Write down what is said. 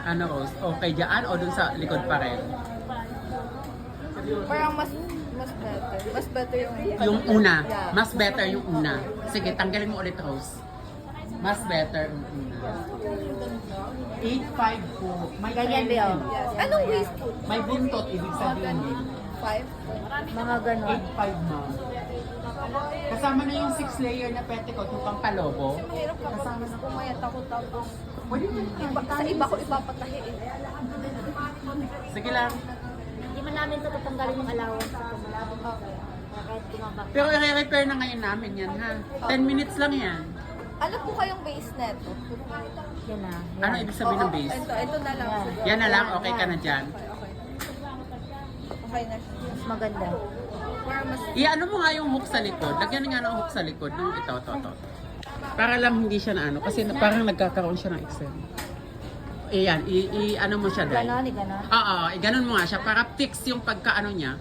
Ano, Rose? Okay dyan o dun sa likod pa rin? Parang mas better. Mas better yung... Yung una. Yeah. Mas better yung una. Sige, tanggalin mo ulit, Rose. Mas better yung una. 8.5 po. May Ganyan, trailing. Beo. Yes. Anong waistcoat? May buntot, ibig sabihin. 5? Mga ganon. 8.5 mo. Kasama na yung 6 layer na petticoat, yung pampalobo. Mahirap kapag pumayat ako tapos Pwede mo sa iba ko ipapatahi eh. Sige lang. Hindi man namin ito tatanggalin yung allowance sa paglalabang. Kahit tumaba. Pero i-repair na ngayon namin yan, ha? 10 minutes lang yan. Ano po kayong base neto? Yan na. Yan. Ano ibig sabihin ng base? Ito na lang. Yan. siguro. Yan na lang, okay ka na dyan. Okay. Okay na siya. Mas maganda. Para mas... I-ano mo nga yung hook sa likod. Lagyan nga ng hook sa likod. Nung ito. Para lang hindi siya na ano. Kasi parang nagkakaroon siya ng excel. Ayan, i-ano mo siya dahil. Ganon, ganon. Oo, i-ganon mo nga siya para fix yung pagka-ano niya.